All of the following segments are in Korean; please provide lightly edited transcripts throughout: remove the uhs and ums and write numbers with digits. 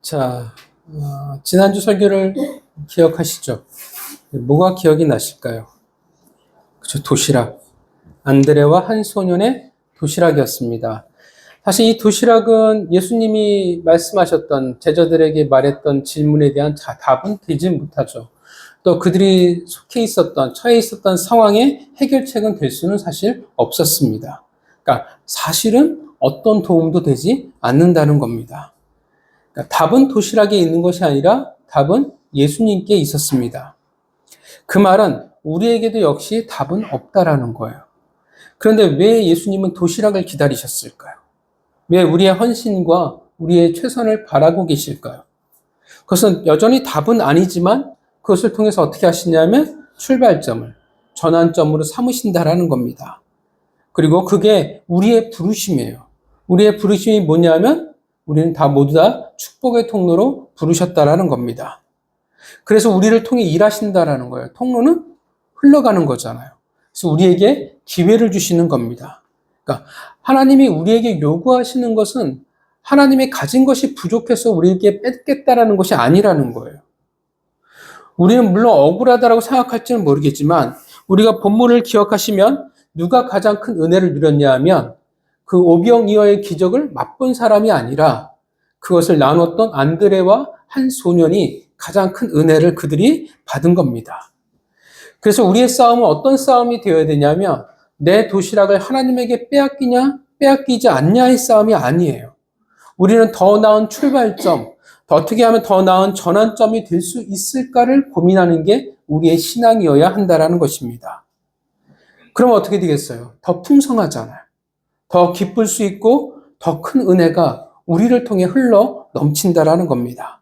자, 지난주 설교를 기억하시죠? 뭐가 기억이 나실까요? 그쵸, 도시락. 안드레와 한 소년의 도시락이었습니다. 사실 이 도시락은 예수님이 말씀하셨던, 제자들에게 말했던 질문에 대한 답은 되지 못하죠. 또 그들이 속해 있었던, 처해 있었던 상황의 해결책은 될 수는 사실 없었습니다. 그러니까 사실은 어떤 도움도 되지 않는다는 겁니다. 그러니까 답은 도시락에 있는 것이 아니라 답은 예수님께 있었습니다. 그 말은 우리에게도 역시 답은 없다라는 거예요. 그런데 왜 예수님은 도시락을 기다리셨을까요? 왜 우리의 헌신과 우리의 최선을 바라고 계실까요? 그것은 여전히 답은 아니지만 그것을 통해서 어떻게 하시냐면 출발점을, 전환점으로 삼으신다라는 겁니다. 그리고 그게 우리의 부르심이에요. 우리의 부르심이 뭐냐면 우리는 모두 다 축복의 통로로 부르셨다라는 겁니다. 그래서 우리를 통해 일하신다라는 거예요. 통로는 흘러가는 거잖아요. 그래서 우리에게 기회를 주시는 겁니다. 그러니까 하나님이 우리에게 요구하시는 것은 하나님이 가진 것이 부족해서 우리에게 뺏겠다라는 것이 아니라는 거예요. 우리는 물론 억울하다라고 생각할지는 모르겠지만 우리가 본문을 기억하시면 누가 가장 큰 은혜를 누렸냐 하면 그 오병이어의 기적을 맛본 사람이 아니라 그것을 나눴던 안드레와 한 소년이 가장 큰 은혜를 그들이 받은 겁니다. 그래서 우리의 싸움은 어떤 싸움이 되어야 되냐면 내 도시락을 하나님에게 빼앗기냐 빼앗기지 않냐의 싸움이 아니에요. 우리는 더 나은 출발점, 어떻게 하면 더 나은 전환점이 될 수 있을까를 고민하는 게 우리의 신앙이어야 한다는 것입니다. 그럼 어떻게 되겠어요? 더 풍성하잖아요. 더 기쁠 수 있고 더 큰 은혜가 우리를 통해 흘러 넘친다라는 겁니다.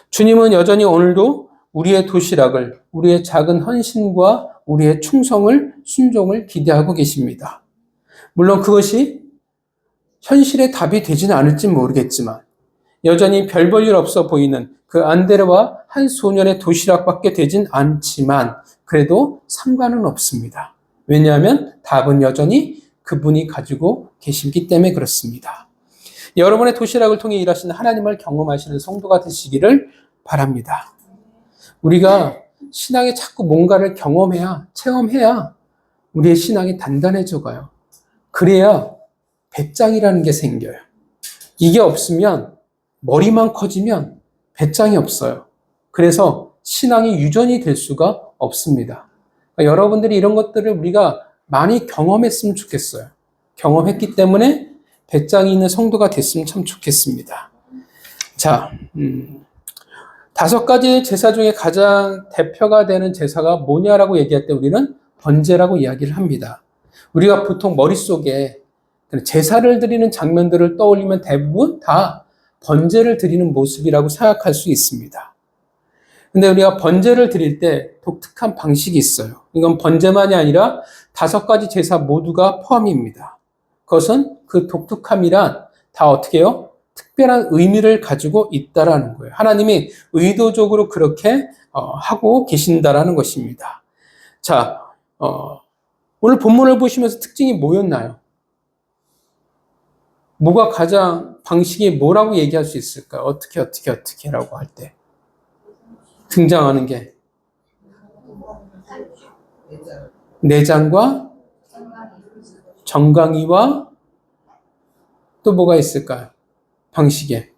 주님은 여전히 오늘도 우리의 도시락을, 우리의 작은 헌신과 우리의 충성을, 순종을 기대하고 계십니다. 물론 그것이 현실의 답이 되지는 않을지 모르겠지만 여전히 별 볼 일 없어 보이는 그 안드레와 한 소년의 도시락밖에 되진 않지만 그래도 상관은 없습니다. 왜냐하면 답은 여전히 그분이 가지고 계시기 때문에 그렇습니다. 여러분의 도시락을 통해 일하시는 하나님을 경험하시는 성도가 되시기를 바랍니다. 우리가 신앙에 자꾸 뭔가를 경험해야, 체험해야 우리의 신앙이 단단해져 가요. 그래야 배짱이라는 게 생겨요. 이게 없으면 머리만 커지면 배짱이 없어요. 그래서 신앙이 유전이 될 수가 없습니다. 그러니까 여러분들이 이런 것들을 우리가 많이 경험했으면 좋겠어요. 경험했기 때문에 배짱이 있는 성도가 됐으면 참 좋겠습니다. 자, 5가지 제사 중에 가장 대표가 되는 제사가 뭐냐라고 얘기할 때 우리는 번제라고 이야기를 합니다. 우리가 보통 머릿속에 제사를 드리는 장면들을 떠올리면 대부분 다 번제를 드리는 모습이라고 생각할 수 있습니다. 근데 우리가 번제를 드릴 때 독특한 방식이 있어요. 이건 번제만이 아니라 5가지 제사 모두가 포함입니다. 그것은 그 독특함이란 다 어떻게 해요? 특별한 의미를 가지고 있다라는 거예요. 하나님이 의도적으로 그렇게 하고 계신다라는 것입니다. 자, 오늘 본문을 보시면서 특징이 뭐였나요? 뭐가 가장 방식이 뭐라고 얘기할 수 있을까요? 어떻게라고 할 때 등장하는 게 내장과 정강이와 또 뭐가 있을까요? 방식에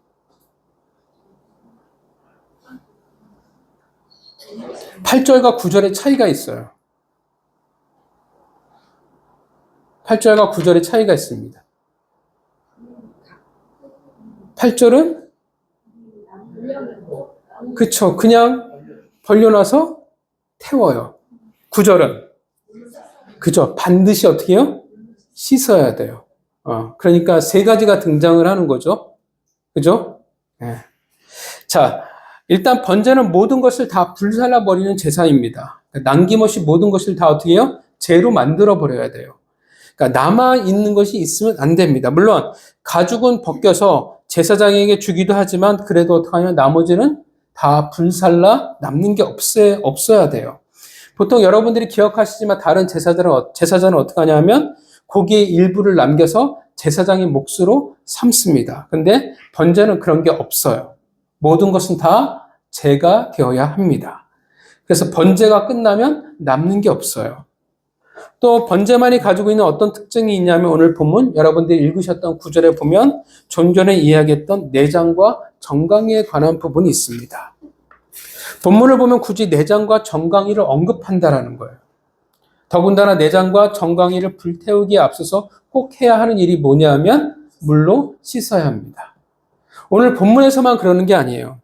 8절과 9절의 차이가 있어요. 8절과 9절의 차이가 있습니다. 8절은 그쵸, 그냥 벌려놔서 태워요. 9절은 그죠, 반드시 어떻게 해요? 씻어야 돼요. 그러니까 3가지가 등장을 하는 거죠. 그죠? 네. 자, 일단 번제는 모든 것을 다 불살라 버리는 제사입니다. 남김없이 모든 것을 다 어떻게 해요? 재로 만들어 버려야 돼요. 그러니까 남아있는 것이 있으면 안 됩니다. 물론 가죽은 벗겨서 제사장에게 주기도 하지만 그래도 어떻게 하냐면 나머지는 다 불살라 남는 게 없어야 돼요. 보통 여러분들이 기억하시지만 다른 제사장은 어떻게 하냐면 고기의 일부를 남겨서 제사장의 몫으로 삼습니다. 근데 번제는 그런 게 없어요. 모든 것은 다 제가 되어야 합니다. 그래서 번제가 끝나면 남는 게 없어요. 또 번제만이 가지고 있는 어떤 특징이 있냐면 오늘 본문 여러분들이 읽으셨던 구절에 보면 좀 전에 이야기했던 내장과 정강이에 관한 부분이 있습니다. 본문을 보면 굳이 내장과 정강이를 언급한다라는 거예요. 더군다나 내장과 정강이를 불태우기에 앞서서 꼭 해야 하는 일이 뭐냐면 물로 씻어야 합니다. 오늘 본문에서만 그러는 게 아니에요.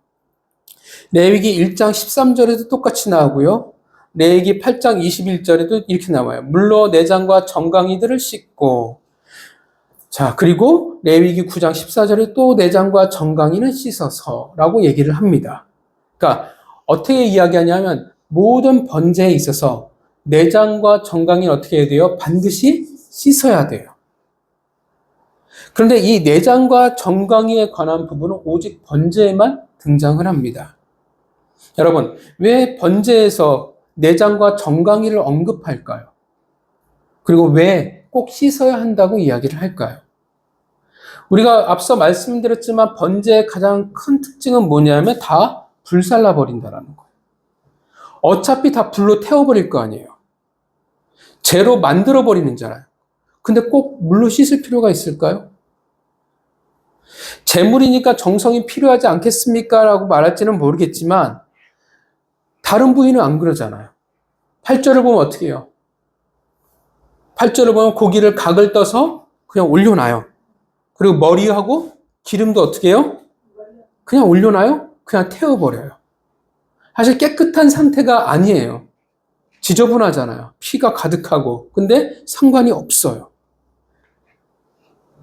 레위기 1장 13절에도 똑같이 나오고요. 레위기 8장 21절에도 이렇게 나와요. 물로 내장과 정강이들을 씻고, 자, 그리고 레위기 9장 14절에 또 내장과 정강이는 씻어서라고 얘기를 합니다. 그러니까 어떻게 이야기하냐면 모든 번제에 있어서 내장과 정강이는 어떻게 해야 돼요? 반드시 씻어야 돼요. 그런데 이 내장과 정강이에 관한 부분은 오직 번제에만 등장을 합니다. 여러분, 왜 번제에서 내장과 정강이를 언급할까요? 그리고 왜 꼭 씻어야 한다고 이야기를 할까요? 우리가 앞서 말씀드렸지만 번제의 가장 큰 특징은 뭐냐면 다 불살라 버린다라는 거예요. 어차피 다 불로 태워버릴 거 아니에요. 재로 만들어 버리는잖아요. 근데 꼭 물로 씻을 필요가 있을까요? 재물이니까 정성이 필요하지 않겠습니까? 라고 말할지는 모르겠지만 다른 부위는 안 그러잖아요. 8절을 보면 어떻게 해요? 8절을 보면 고기를 각을 떠서 그냥 올려놔요. 그리고 머리하고 기름도 어떻게 해요? 그냥 올려놔요? 그냥 태워버려요. 사실 깨끗한 상태가 아니에요. 지저분하잖아요. 피가 가득하고. 근데 상관이 없어요.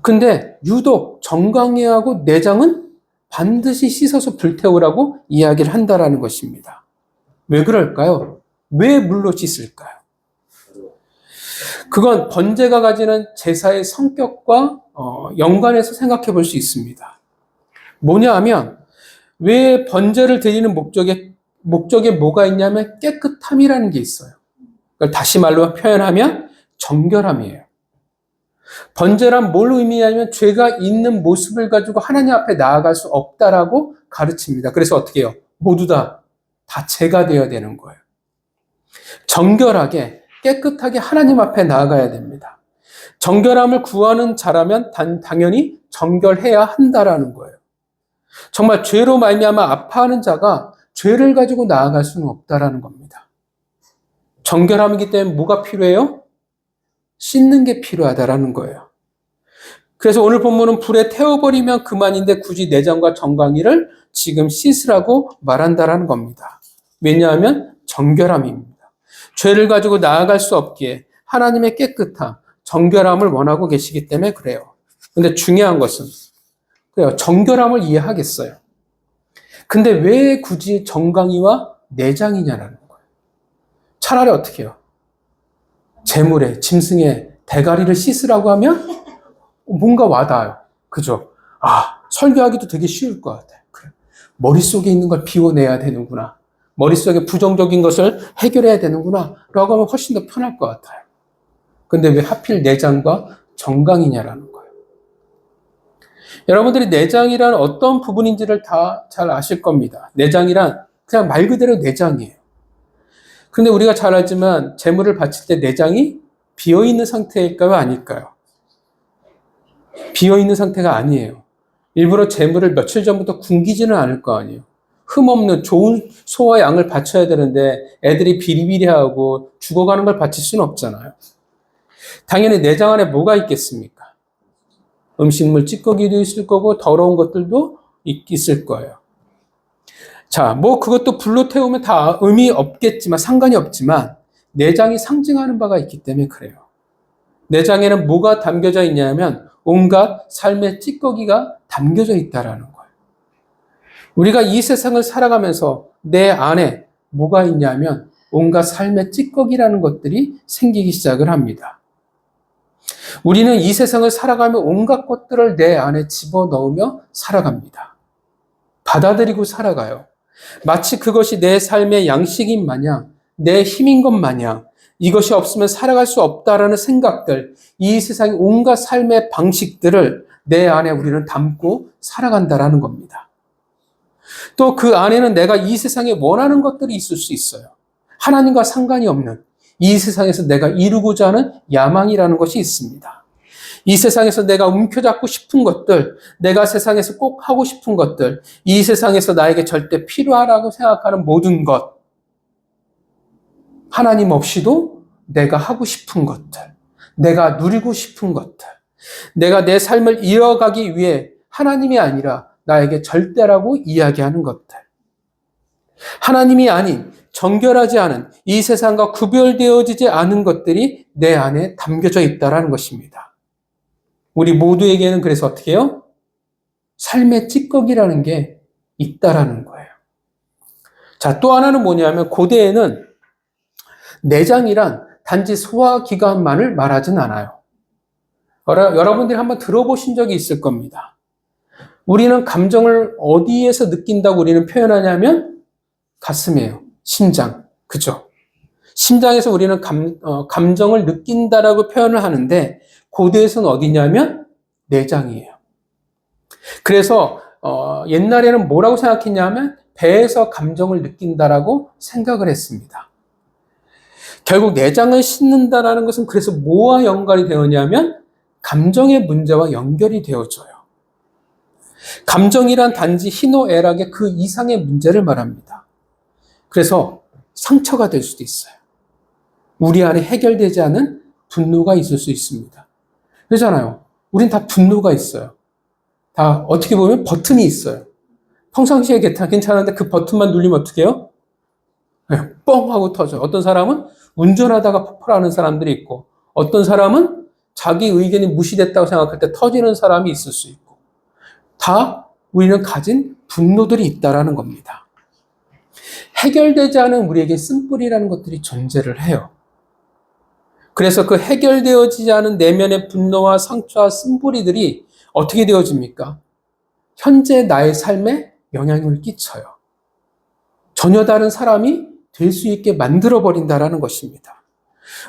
근데 유독 정강이하고 내장은 반드시 씻어서 불태우라고 이야기를 한다라는 것입니다. 왜 그럴까요? 왜 물로 씻을까요? 그건 번제가 가지는 제사의 성격과 연관해서 생각해 볼 수 있습니다. 뭐냐 하면 왜 번제를 드리는 목적에 뭐가 있냐면 깨끗함이라는 게 있어요. 그걸 다시 말로 표현하면 정결함이에요. 번제란 뭘 의미하냐면 죄가 있는 모습을 가지고 하나님 앞에 나아갈 수 없다라고 가르칩니다. 그래서 어떻게 해요? 모두 다 죄가 되어야 되는 거예요. 정결하게 깨끗하게 하나님 앞에 나아가야 됩니다. 정결함을 구하는 자라면 당연히 정결해야 한다라는 거예요. 정말 죄로 말미암아 아파하는 자가 죄를 가지고 나아갈 수는 없다라는 겁니다. 정결함이기 때문에 뭐가 필요해요? 씻는 게 필요하다라는 거예요. 그래서 오늘 본문은 불에 태워버리면 그만인데 굳이 내장과 정강이를 지금 씻으라고 말한다라는 겁니다. 왜냐하면 정결함입니다. 죄를 가지고 나아갈 수 없기에 하나님의 깨끗함, 정결함을 원하고 계시기 때문에 그래요. 근데 중요한 것은 그래요. 정결함을 이해하겠어요. 근데 왜 굳이 정강이와 내장이냐라는 거예요. 차라리 어떻게 해요? 재물에, 짐승의 대가리를 씻으라고 하면 뭔가 와닿아요. 그죠? 설교하기도 되게 쉬울 것 같아요. 그래. 머릿속에 있는 걸 비워내야 되는구나. 머릿속에 부정적인 것을 해결해야 되는구나. 라고 하면 훨씬 더 편할 것 같아요. 근데 왜 하필 내장과 정강이냐라는 거예요. 여러분들이 내장이란 어떤 부분인지를 다 잘 아실 겁니다. 내장이란 그냥 말 그대로 내장이에요. 근데 우리가 잘 알지만 제물을 바칠 때 내장이 비어있는 상태일까요? 아닐까요? 비어있는 상태가 아니에요. 일부러 제물을 며칠 전부터 굶기지는 않을 거 아니에요. 흠없는 좋은 소와 양을 바쳐야 되는데 애들이 비리비리하고 죽어가는 걸 바칠 수는 없잖아요. 당연히 내장 안에 뭐가 있겠습니까? 음식물 찌꺼기도 있을 거고 더러운 것들도 있을 거예요. 자, 그것도 불로 태우면 다 의미 없겠지만 상관이 없지만 내장이 상징하는 바가 있기 때문에 그래요. 내장에는 뭐가 담겨져 있냐면 온갖 삶의 찌꺼기가 담겨져 있다라는 거예요. 우리가 이 세상을 살아가면서 내 안에 뭐가 있냐면 온갖 삶의 찌꺼기라는 것들이 생기기 시작을 합니다. 우리는 이 세상을 살아가며 온갖 것들을 내 안에 집어넣으며 살아갑니다. 받아들이고 살아가요. 마치 그것이 내 삶의 양식인 마냥, 내 힘인 것 마냥, 이것이 없으면 살아갈 수 없다라는 생각들, 이 세상의 온갖 삶의 방식들을 내 안에 우리는 담고 살아간다라는 겁니다. 또 그 안에는 내가 이 세상에 원하는 것들이 있을 수 있어요. 하나님과 상관이 없는 이 세상에서 내가 이루고자 하는 야망이라는 것이 있습니다. 이 세상에서 내가 움켜잡고 싶은 것들, 내가 세상에서 꼭 하고 싶은 것들, 이 세상에서 나에게 절대 필요하다고 생각하는 모든 것, 하나님 없이도 내가 하고 싶은 것들, 내가 누리고 싶은 것들, 내가 내 삶을 이어가기 위해 하나님이 아니라 나에게 절대라고 이야기하는 것들, 하나님이 아닌 정결하지 않은 이 세상과 구별되어지지 않은 것들이 내 안에 담겨져 있다는 것입니다. 우리 모두에게는 그래서 어떻게 해요? 삶의 찌꺼기라는 게 있다라는 거예요. 자, 또 하나는 뭐냐면 고대에는 내장이란 단지 소화기관만을 말하진 않아요. 여러분들이 한번 들어보신 적이 있을 겁니다. 우리는 감정을 어디에서 느낀다고 우리는 표현하냐면 가슴이에요. 심장. 그죠? 심장에서 우리는 감정을 느낀다라고 표현을 하는데 고대에서는 어디냐면 내장이에요. 그래서 옛날에는 뭐라고 생각했냐면 배에서 감정을 느낀다라고 생각을 했습니다. 결국 내장을 씻는다라는 것은 그래서 뭐와 연관이 되었냐면 감정의 문제와 연결이 되어져요. 감정이란 단지 희노애락의 그 이상의 문제를 말합니다. 그래서 상처가 될 수도 있어요. 우리 안에 해결되지 않은 분노가 있을 수 있습니다. 그러잖아요. 우린 다 분노가 있어요. 다 어떻게 보면 버튼이 있어요. 평상시에 괜찮은데 그 버튼만 누르면 어떻게 해요? 네, 뻥 하고 터져요. 어떤 사람은 운전하다가 폭발하는 사람들이 있고 어떤 사람은 자기 의견이 무시됐다고 생각할 때 터지는 사람이 있을 수 있고 다 우리는 가진 분노들이 있다라는 겁니다. 해결되지 않은 우리에게 쓴뿌리라는 것들이 존재를 해요. 그래서 그 해결되어지지 않은 내면의 분노와 상처와 쓴뿌리들이 어떻게 되어집니까? 현재 나의 삶에 영향을 끼쳐요. 전혀 다른 사람이 될 수 있게 만들어버린다라는 것입니다.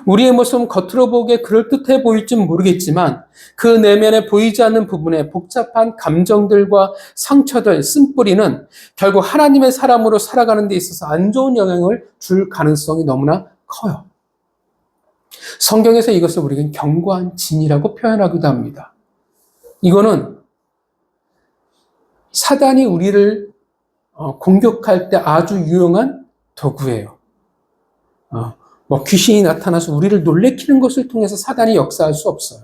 우리의 모습은 겉으로 보기에 그럴듯해 보일지는 모르겠지만 그 내면에 보이지 않는 부분에 복잡한 감정들과 상처들, 쓴뿌리는 결국 하나님의 사람으로 살아가는 데 있어서 안 좋은 영향을 줄 가능성이 너무나 커요. 성경에서 이것을 우리에겐 견고한 진이라고 표현하기도 합니다. 이거는 사단이 우리를 공격할 때 아주 유용한 도구예요. 귀신이 나타나서 우리를 놀래키는 것을 통해서 사단이 역사할 수 없어요.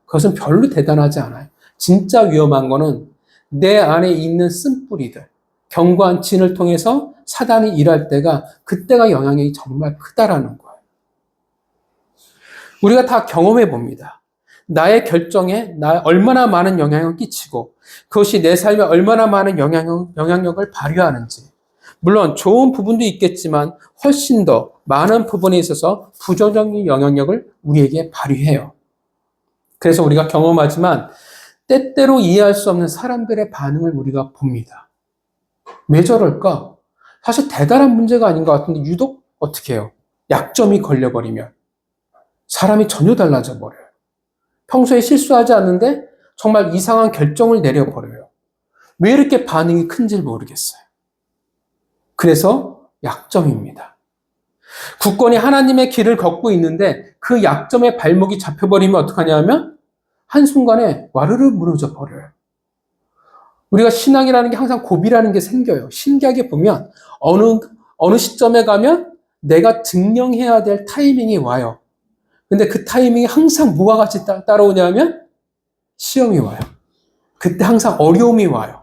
그것은 별로 대단하지 않아요. 진짜 위험한 거는 내 안에 있는 쓴뿌리들, 견고한 진을 통해서 사단이 일할 때가 그때가 영향이 정말 크다라는 거예요. 우리가 다 경험해 봅니다. 나의 결정에 얼마나 많은 영향을 끼치고 그것이 내 삶에 얼마나 많은 영향력을 발휘하는지. 물론 좋은 부분도 있겠지만 훨씬 더 많은 부분에 있어서 부정적인 영향력을 우리에게 발휘해요. 그래서 우리가 경험하지만 때때로 이해할 수 없는 사람들의 반응을 우리가 봅니다. 왜 저럴까? 사실 대단한 문제가 아닌 것 같은데 유독 어떻게 해요? 약점이 걸려버리면 사람이 전혀 달라져 버려요. 평소에 실수하지 않는데 정말 이상한 결정을 내려버려요. 왜 이렇게 반응이 큰지 모르겠어요. 그래서 약점입니다. 굳건히 하나님의 길을 걷고 있는데 그 약점에 발목이 잡혀버리면 어떡하냐면 한순간에 와르르 무너져 버려요. 우리가 신앙이라는 게 항상 고비라는 게 생겨요. 신기하게 보면 어느 시점에 가면 내가 증명해야 될 타이밍이 와요. 근데 그 타이밍이 항상 뭐와 같이 따라오냐면 시험이 와요. 그때 항상 어려움이 와요.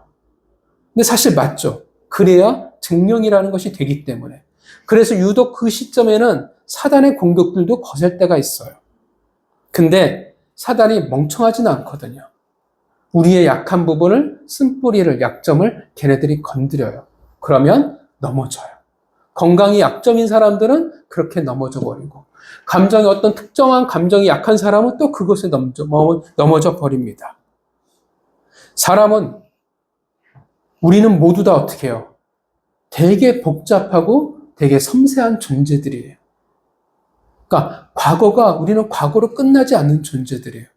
근데 사실 맞죠. 그래야 증명이라는 것이 되기 때문에. 그래서 유독 그 시점에는 사단의 공격들도 거셀 때가 있어요. 근데 사단이 멍청하지는 않거든요. 우리의 약한 부분을, 쓴뿌리를, 약점을 걔네들이 건드려요. 그러면 넘어져요. 건강이 약점인 사람들은 그렇게 넘어져 버리고 감정이 어떤 특정한 감정이 약한 사람은 또 그것에 넘어져 버립니다. 사람은 우리는 모두 다 어떻게 해요? 되게 복잡하고 되게 섬세한 존재들이에요. 그러니까 우리는 과거로 끝나지 않는 존재들이에요.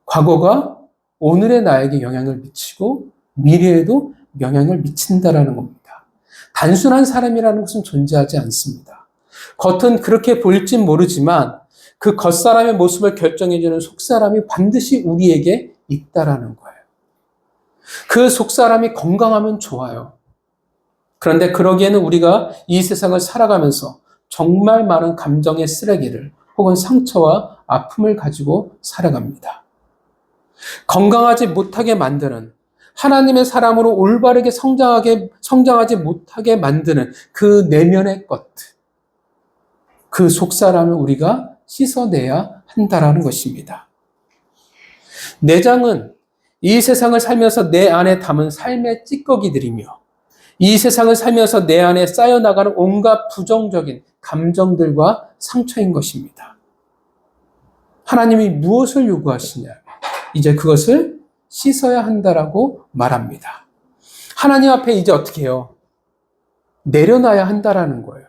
과거가 오늘의 나에게 영향을 미치고 미래에도 영향을 미친다라는 겁니다. 단순한 사람이라는 것은 존재하지 않습니다. 겉은 그렇게 보일진 모르지만 그 겉사람의 모습을 결정해주는 속사람이 반드시 우리에게 있다라는 거예요. 그 속사람이 건강하면 좋아요. 그런데 그러기에는 우리가 이 세상을 살아가면서 정말 많은 감정의 쓰레기를 혹은 상처와 아픔을 가지고 살아갑니다. 건강하지 못하게 만드는, 하나님의 사람으로 올바르게 성장하지 못하게 만드는 그 내면의 것들, 그 속사람을 우리가 씻어내야 한다라는 것입니다. 내장은 이 세상을 살면서 내 안에 담은 삶의 찌꺼기들이며 이 세상을 살면서 내 안에 쌓여나가는 온갖 부정적인 감정들과 상처인 것입니다. 하나님이 무엇을 요구하시냐? 이제 그것을 씻어야 한다라고 말합니다. 하나님 앞에 이제 어떻게 해요? 내려놔야 한다라는 거예요.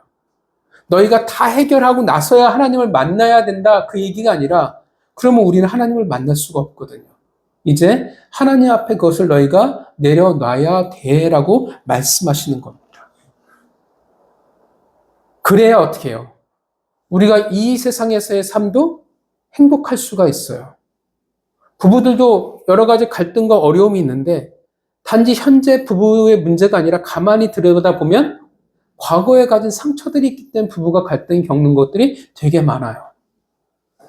너희가 다 해결하고 나서야 하나님을 만나야 된다, 그 얘기가 아니라 그러면 우리는 하나님을 만날 수가 없거든요. 이제 하나님 앞에 그것을 너희가 내려놔야 돼라고 말씀하시는 겁니다. 그래야 어떻게 해요? 우리가 이 세상에서의 삶도 행복할 수가 있어요. 부부들도 여러 가지 갈등과 어려움이 있는데 단지 현재 부부의 문제가 아니라 가만히 들여다보면 과거에 가진 상처들이 있기 때문에 부부가 갈등이 겪는 것들이 되게 많아요.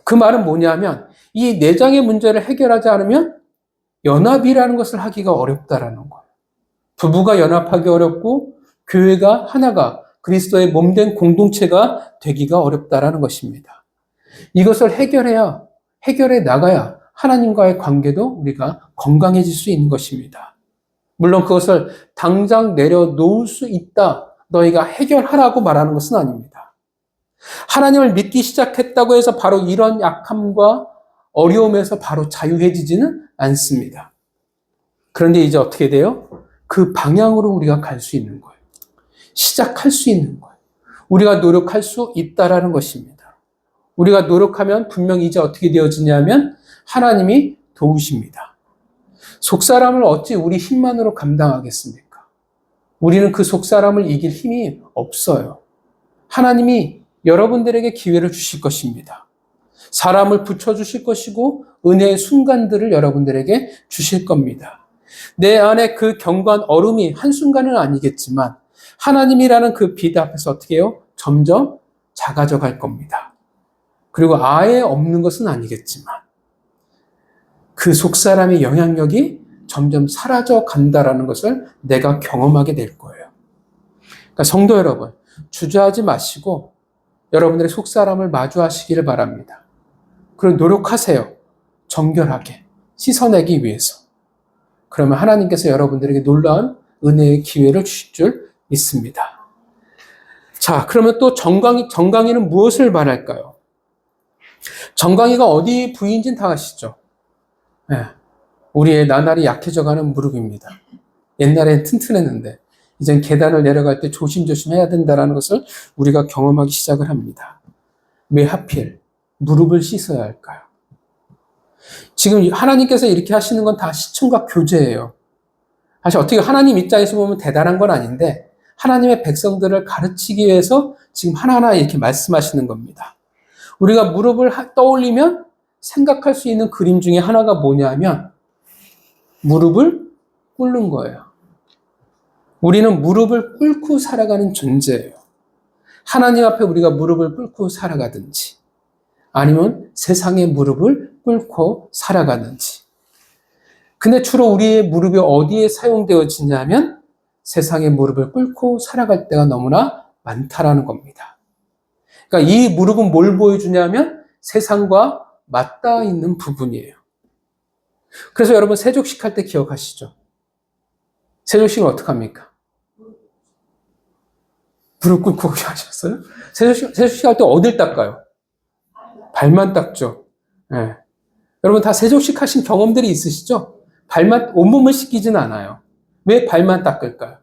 그 말은 뭐냐면 이 내장의 문제를 해결하지 않으면 연합이라는 것을 하기가 어렵다라는 거예요. 부부가 연합하기 어렵고 교회가 하나가 그리스도의 몸된 공동체가 되기가 어렵다라는 것입니다. 이것을 해결해 나가야 하나님과의 관계도 우리가 건강해질 수 있는 것입니다. 물론 그것을 당장 내려놓을 수 있다, 너희가 해결하라고 말하는 것은 아닙니다. 하나님을 믿기 시작했다고 해서 바로 이런 약함과 어려움에서 바로 자유해지지는 않습니다. 그런데 이제 어떻게 돼요? 그 방향으로 우리가 갈 수 있는 거예요. 시작할 수 있는 거예요. 우리가 노력할 수 있다라는 것입니다. 우리가 노력하면 분명히 이제 어떻게 되어지냐면 하나님이 도우십니다. 속사람을 어찌 우리 힘만으로 감당하겠습니까? 우리는 그 속사람을 이길 힘이 없어요. 하나님이 여러분들에게 기회를 주실 것입니다. 사람을 붙여주실 것이고 은혜의 순간들을 여러분들에게 주실 겁니다. 내 안에 그 견고한 얼음이 한순간은 아니겠지만 하나님이라는 그 빛 앞에서 어떻게 해요? 점점 작아져 갈 겁니다. 그리고 아예 없는 것은 아니겠지만 그 속사람의 영향력이 점점 사라져 간다라는 것을 내가 경험하게 될 거예요. 그러니까 성도 여러분, 주저하지 마시고 여러분들의 속사람을 마주하시기를 바랍니다. 그리고 노력하세요. 정결하게 씻어내기 위해서. 그러면 하나님께서 여러분들에게 놀라운 은혜의 기회를 주실 줄 믿습니다. 자, 그러면 또 정강이는 무엇을 말할까요? 정강이가 어디 부위인지는 다 아시죠? 네, 우리의 나날이 약해져가는 무릎입니다. 옛날엔 튼튼했는데 이젠 계단을 내려갈 때 조심조심 해야 된다는 것을 우리가 경험하기 시작을 합니다. 왜 하필 무릎을 씻어야 할까요? 지금 하나님께서 이렇게 하시는 건 다 시청과 교제예요. 사실 어떻게 하나님 입장에서 보면 대단한 건 아닌데 하나님의 백성들을 가르치기 위해서 지금 하나하나 이렇게 말씀하시는 겁니다. 우리가 무릎을 떠올리면 생각할 수 있는 그림 중에 하나가 뭐냐면 무릎을 꿇는 거예요. 우리는 무릎을 꿇고 살아가는 존재예요. 하나님 앞에 우리가 무릎을 꿇고 살아가든지 아니면 세상의 무릎을 꿇고 살아가는지. 근데 주로 우리의 무릎이 어디에 사용되어지냐면 세상의 무릎을 꿇고 살아갈 때가 너무나 많다라는 겁니다. 그러니까 이 무릎은 뭘 보여주냐면 세상과 맞닿아 있는 부분이에요. 그래서 여러분 세족식 할 때 기억하시죠? 세족식은 어떻게 합니까? 무릎 꿇고 하셨어요? 세족식 할 때 어딜 닦아요? 발만 닦죠. 네. 여러분 다 세족식 하신 경험들이 있으시죠? 발만, 온몸을 씻기진 않아요. 왜 발만 닦을까요?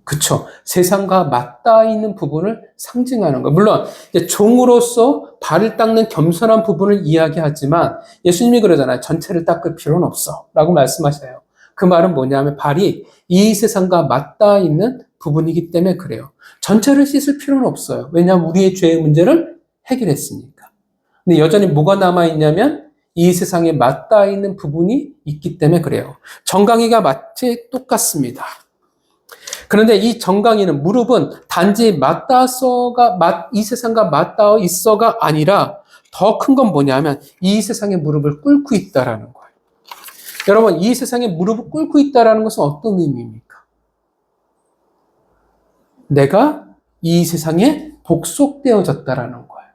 그쵸. 세상과 맞닿아 있는 부분을 상징하는 거예요. 물론 이제 종으로서 발을 닦는 겸손한 부분을 이야기하지만 예수님이 그러잖아요. 전체를 닦을 필요는 없어 라고 말씀하셔요. 그 말은 뭐냐면 발이 이 세상과 맞닿아 있는 부분이기 때문에 그래요. 전체를 씻을 필요는 없어요. 왜냐하면 우리의 죄의 문제를 해결했으니까. 근데 여전히 뭐가 남아있냐면 이 세상에 맞닿아 있는 부분이 있기 때문에 그래요. 정강이가 마치 똑같습니다. 그런데 이 정강이는 무릎은 단지 이 세상과 맞닿아 있어가 아니라 더 큰 건 뭐냐면 이 세상의 무릎을 꿇고 있다라는 거예요. 여러분, 이 세상에 무릎을 꿇고 있다라는 것은 어떤 의미입니까? 내가 이 세상에 복속되어졌다라는 거예요.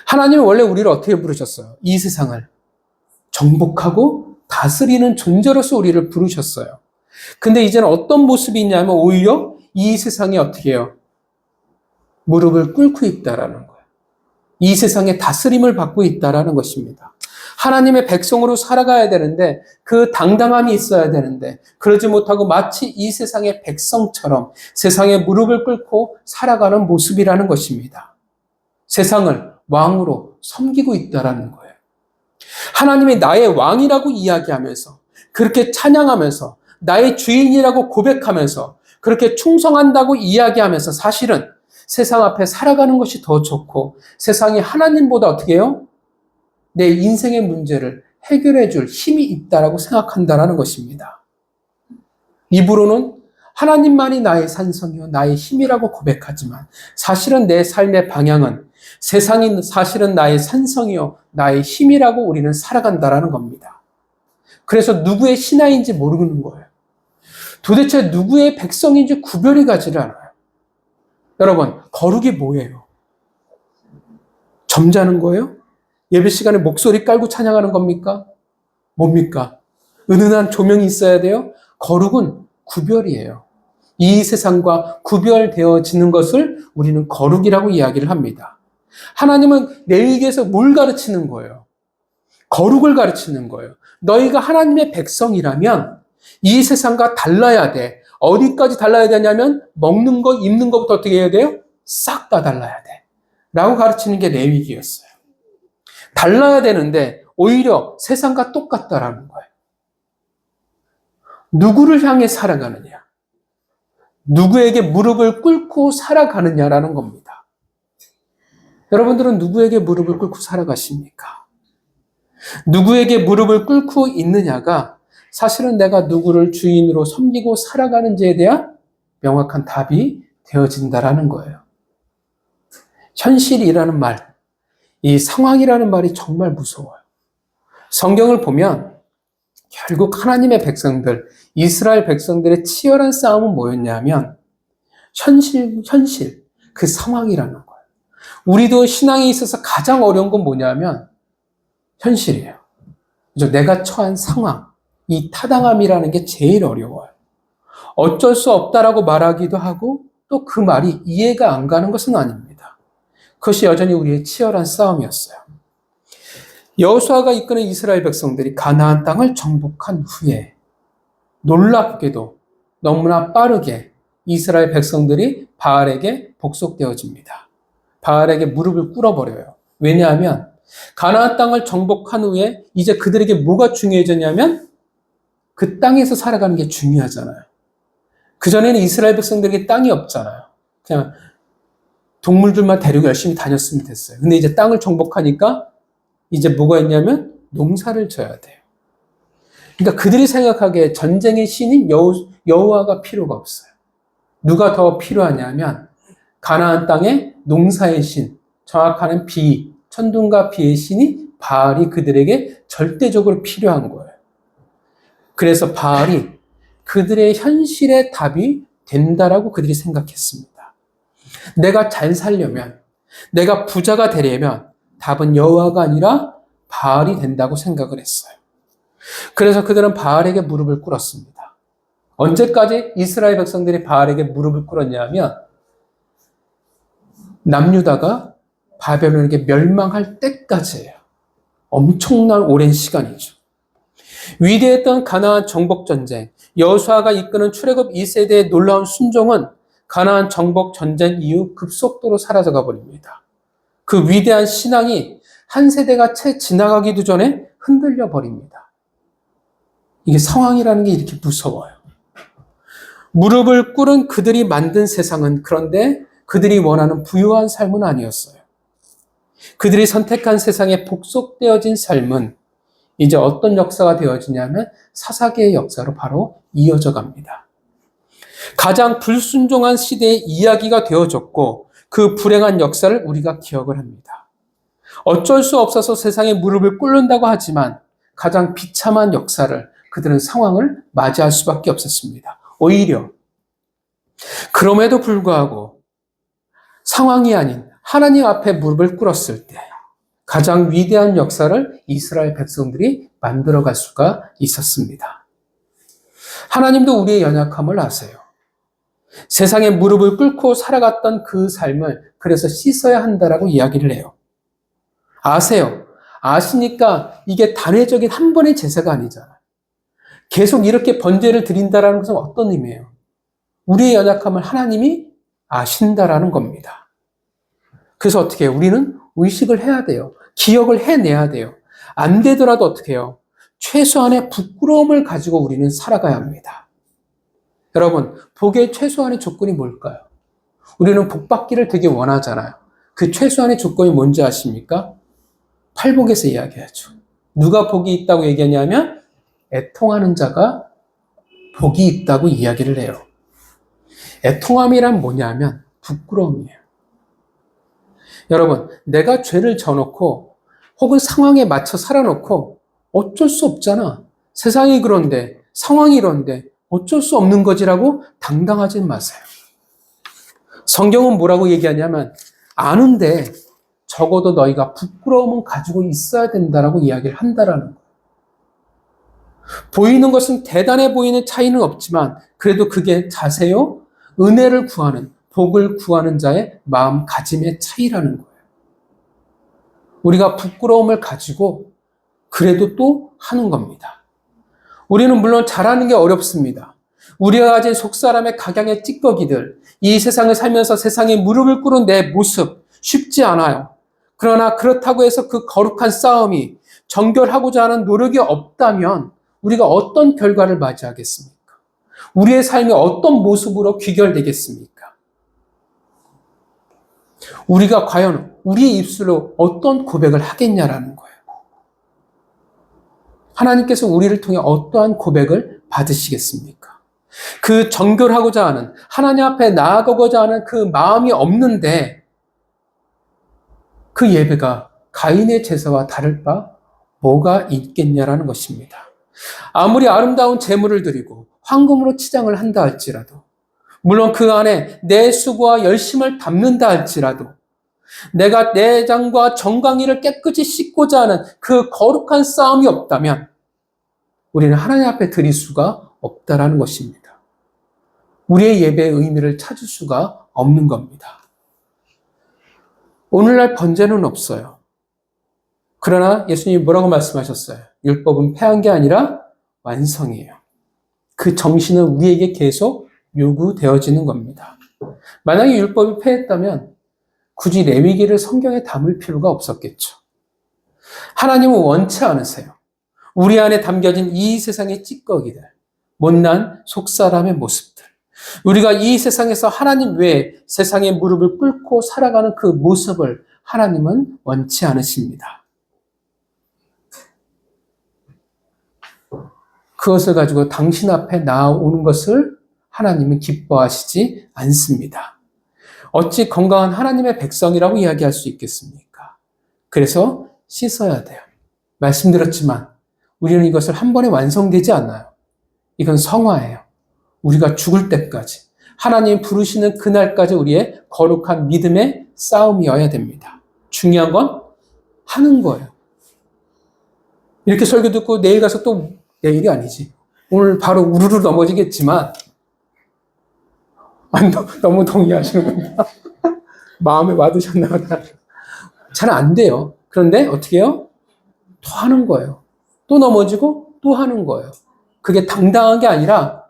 하나님은 원래 우리를 어떻게 부르셨어요? 이 세상을 정복하고 다스리는 존재로서 우리를 부르셨어요. 근데 이제는 어떤 모습이 있냐면 오히려 이 세상에 어떻게 해요? 무릎을 꿇고 있다라는 거예요. 이 세상에 다스림을 받고 있다라는 것입니다. 하나님의 백성으로 살아가야 되는데 그 당당함이 있어야 되는데 그러지 못하고 마치 이 세상의 백성처럼 세상에 무릎을 꿇고 살아가는 모습이라는 것입니다. 세상을 왕으로 섬기고 있다라는 거예요. 하나님이 나의 왕이라고 이야기하면서 그렇게 찬양하면서 나의 주인이라고 고백하면서 그렇게 충성한다고 이야기하면서 사실은 세상 앞에 살아가는 것이 더 좋고 세상이 하나님보다 어떻게 해요? 내 인생의 문제를 해결해 줄 힘이 있다라고 생각한다라는 것입니다. 입으로는 하나님만이 나의 산성이요 나의 힘이라고 고백하지만 사실은 내 삶의 방향은 세상이 사실은 나의 산성이요 나의 힘이라고 우리는 살아간다라는 겁니다. 그래서 누구의 신하인지 모르는 거예요. 도대체 누구의 백성인지 구별이 가지를 않아요. 여러분, 거룩이 뭐예요? 점잖은 거예요? 예배 시간에 목소리 깔고 찬양하는 겁니까? 뭡니까? 은은한 조명이 있어야 돼요? 거룩은 구별이에요. 이 세상과 구별되어지는 것을 우리는 거룩이라고 이야기를 합니다. 하나님은 레위기에서 뭘 가르치는 거예요? 거룩을 가르치는 거예요. 너희가 하나님의 백성이라면 이 세상과 달라야 돼. 어디까지 달라야 되냐면 먹는 거, 입는 것부터 어떻게 해야 돼요? 싹 다 달라야 돼. 라고 가르치는 게 레위기였어요. 달라야 되는데 오히려 세상과 똑같다라는 거예요. 누구를 향해 살아가느냐? 누구에게 무릎을 꿇고 살아가느냐라는 겁니다. 여러분들은 누구에게 무릎을 꿇고 살아가십니까? 누구에게 무릎을 꿇고 있느냐가 사실은 내가 누구를 주인으로 섬기고 살아가는지에 대한 명확한 답이 되어진다라는 거예요. 현실이라는 말, 이 상황이라는 말이 정말 무서워요. 성경을 보면 결국 하나님의 백성들, 이스라엘 백성들의 치열한 싸움은 뭐였냐면 현실, 그 상황이라는 거예요. 우리도 신앙에 있어서 가장 어려운 건 뭐냐면 현실이에요. 그죠? 내가 처한 상황, 이 타당함이라는 게 제일 어려워요. 어쩔 수 없다라고 말하기도 하고 또 그 말이 이해가 안 가는 것은 아닙니다. 그것이 여전히 우리의 치열한 싸움이었어요. 여호수아가 이끄는 이스라엘 백성들이 가나안 땅을 정복한 후에 놀랍게도 너무나 빠르게 이스라엘 백성들이 바알에게 복속되어집니다. 바알에게 무릎을 꿇어버려요. 왜냐하면 가나안 땅을 정복한 후에 이제 그들에게 뭐가 중요해졌냐면 그 땅에서 살아가는 게 중요하잖아요. 그전에는 이스라엘 백성들에게 땅이 없잖아요. 그냥 동물들만 데리고 열심히 다녔으면 됐어요. 근데 이제 땅을 정복하니까 이제 뭐가 있냐면 농사를 져야 돼요. 그러니까 그들이 생각하기에 전쟁의 신인 여호와가 필요가 없어요. 누가 더 필요하냐면 가나안 땅의 농사의 신, 정확하는 비, 천둥과 비의 신이 바알이 그들에게 절대적으로 필요한 거예요. 그래서 바알이 그들의 현실의 답이 된다라고 그들이 생각했습니다. 내가 잘 살려면, 내가 부자가 되려면 답은 여호와가 아니라 바알이 된다고 생각을 했어요. 그래서 그들은 바알에게 무릎을 꿇었습니다. 언제까지 이스라엘 백성들이 바알에게 무릎을 꿇었냐면 남유다가 바벨론에게 멸망할 때까지예요. 엄청난 오랜 시간이죠. 위대했던 가나안 정복 전쟁, 여호수아가 이끄는 출애굽 2세대의 놀라운 순종은 가나안 정복 전쟁 이후 급속도로 사라져가 버립니다. 그 위대한 신앙이 한 세대가 채 지나가기도 전에 흔들려 버립니다. 이게 상황이라는 게 이렇게 무서워요. 무릎을 꿇은 그들이 만든 세상은 그런데 그들이 원하는 부유한 삶은 아니었어요. 그들이 선택한 세상에 복속되어진 삶은 이제 어떤 역사가 되어지냐면 사사기의 역사로 바로 이어져 갑니다. 가장 불순종한 시대의 이야기가 되어졌고 그 불행한 역사를 우리가 기억을 합니다. 어쩔 수 없어서 세상에 무릎을 꿇는다고 하지만 가장 비참한 역사를 그들은 상황을 맞이할 수밖에 없었습니다. 오히려 그럼에도 불구하고 상황이 아닌 하나님 앞에 무릎을 꿇었을 때 가장 위대한 역사를 이스라엘 백성들이 만들어갈 수가 있었습니다. 하나님도 우리의 연약함을 아세요. 세상에 무릎을 꿇고 살아갔던 그 삶을 그래서 씻어야 한다라고 이야기를 해요. 아세요. 아시니까 이게 단회적인 한 번의 제사가 아니잖아요. 계속 이렇게 번제를 드린다라는 것은 어떤 의미예요? 우리의 연약함을 하나님이 아신다라는 겁니다. 그래서 어떻게 해요? 우리는 의식을 해야 돼요. 기억을 해내야 돼요. 안 되더라도 어떻게 해요? 최소한의 부끄러움을 가지고 우리는 살아가야 합니다. 여러분, 복의 최소한의 조건이 뭘까요? 우리는 복 받기를 되게 원하잖아요. 그 최소한의 조건이 뭔지 아십니까? 팔복에서 이야기하죠. 누가 복이 있다고 얘기하냐면 애통하는 자가 복이 있다고 이야기를 해요. 애통함이란 뭐냐면 부끄러움이에요. 여러분, 내가 죄를 져놓고 혹은 상황에 맞춰 살아놓고 어쩔 수 없잖아. 세상이 그런데, 상황이 이런데 어쩔 수 없는 거지라고 당당하지 마세요. 성경은 뭐라고 얘기하냐면 아는데 적어도 너희가 부끄러움은 가지고 있어야 된다라고 이야기를 한다라는 거예요. 보이는 것은 대단해 보이는 차이는 없지만 그래도 그게 자세요, 은혜를 구하는, 복을 구하는 자의 마음가짐의 차이라는 거예요. 우리가 부끄러움을 가지고 그래도 또 하는 겁니다. 우리는 물론 잘하는 게 어렵습니다. 우리가 가진 속사람의 각양의 찌꺼기들, 이 세상을 살면서 세상에 무릎을 꿇은 내 모습 쉽지 않아요. 그러나 그렇다고 해서 그 거룩한 싸움이 정결하고자 하는 노력이 없다면 우리가 어떤 결과를 맞이하겠습니까? 우리의 삶이 어떤 모습으로 귀결되겠습니까? 우리가 과연 우리의 입술로 어떤 고백을 하겠냐라는 거예요. 하나님께서 우리를 통해 어떠한 고백을 받으시겠습니까? 그 정결하고자 하는, 하나님 앞에 나아가고자 하는 그 마음이 없는데 그 예배가 가인의 제사와 다를 바 뭐가 있겠냐라는 것입니다. 아무리 아름다운 제물을 드리고 황금으로 치장을 한다 할지라도, 물론 그 안에 내 수고와 열심을 담는다 할지라도, 내가 내장과 정강이를 깨끗이 씻고자 하는 그 거룩한 싸움이 없다면 우리는 하나님 앞에 드릴 수가 없다라는 것입니다. 우리의 예배의 의미를 찾을 수가 없는 겁니다. 오늘날 번제는 없어요. 그러나 예수님이 뭐라고 말씀하셨어요? 율법은 폐한 게 아니라 완성이에요. 그 정신은 우리에게 계속 요구되어지는 겁니다. 만약에 율법이 폐했다면 굳이 레위기를 성경에 담을 필요가 없었겠죠. 하나님은 원치 않으세요. 우리 안에 담겨진 이 세상의 찌꺼기들, 못난 속사람의 모습들, 우리가 이 세상에서 하나님 외에 세상의 무릎을 꿇고 살아가는 그 모습을 하나님은 원치 않으십니다. 그것을 가지고 당신 앞에 나아오는 것을 하나님은 기뻐하시지 않습니다. 어찌 건강한 하나님의 백성이라고 이야기할 수 있겠습니까? 그래서 씻어야 돼요. 말씀드렸지만 우리는 이것을 한 번에 완성되지 않아요. 이건 성화예요. 우리가 죽을 때까지, 하나님 부르시는 그날까지 우리의 거룩한 믿음의 싸움이어야 됩니다. 중요한 건 하는 거예요. 이렇게 설교 듣고 내일 가서 또, 내일이 아니지, 오늘 바로 우르르 넘어지겠지만, 너무 동의하시는구나. 마음에 와드셨나 보다. 잘 안 돼요. 그런데 어떻게 해요? 또 하는 거예요. 또 넘어지고 또 하는 거예요. 그게 당당한 게 아니라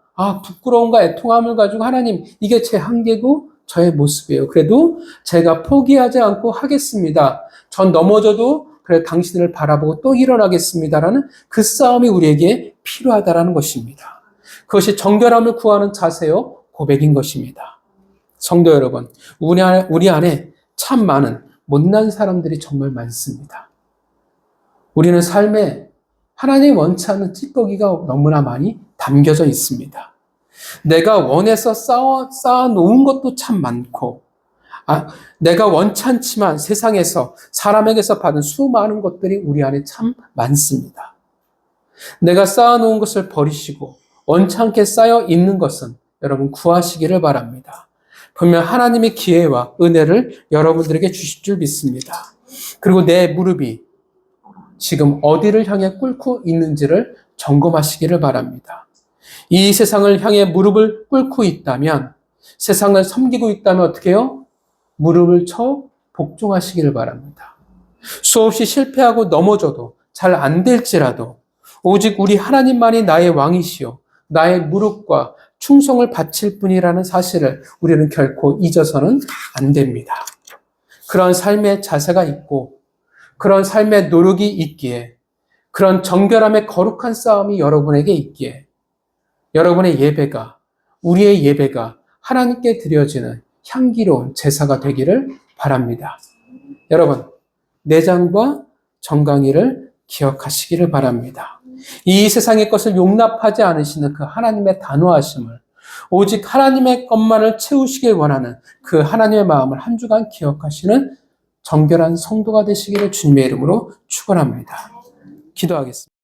부끄러움과 애통함을 가지고 하나님, 이게 제 한계고 저의 모습이에요. 그래도 제가 포기하지 않고 하겠습니다. 전 넘어져도 그래 당신을 바라보고 또 일어나겠습니다라는 그 싸움이 우리에게 필요하다라는 것입니다. 그것이 정결함을 구하는 자세요, 고백인 것입니다. 성도 여러분, 우리 안에 참 많은 못난 사람들이 정말 많습니다. 우리는 삶에 하나님이 원치 않는 찌꺼기가 너무나 많이 담겨져 있습니다. 내가 원해서 쌓아놓은 것도 참 많고, 내가 원치 않지만 세상에서 사람에게서 받은 수많은 것들이 우리 안에 참 많습니다. 내가 쌓아놓은 것을 버리시고 원치 않게 쌓여 있는 것은 여러분 구하시기를 바랍니다. 분명 하나님의 기회와 은혜를 여러분들에게 주실 줄 믿습니다. 그리고 내 무릎이 지금 어디를 향해 꿇고 있는지를 점검하시기를 바랍니다. 이 세상을 향해 무릎을 꿇고 있다면, 세상을 섬기고 있다면 어떻게 해요? 무릎을 쳐 복종하시기를 바랍니다. 수없이 실패하고 넘어져도 잘 안 될지라도 오직 우리 하나님만이 나의 왕이시요 나의 무릎과 충성을 바칠 뿐이라는 사실을 우리는 결코 잊어서는 안 됩니다. 그런 삶의 자세가 있고 그런 삶의 노력이 있기에, 그런 정결함의 거룩한 싸움이 여러분에게 있기에 여러분의 예배가, 우리의 예배가 하나님께 드려지는 향기로운 제사가 되기를 바랍니다. 여러분, 내장과 정강이를 기억하시기를 바랍니다. 이 세상의 것을 용납하지 않으시는 그 하나님의 단호하심을, 오직 하나님의 것만을 채우시길 원하는 그 하나님의 마음을 한 주간 기억하시는 정결한 성도가 되시기를 주님의 이름으로 축원합니다. 기도하겠습니다.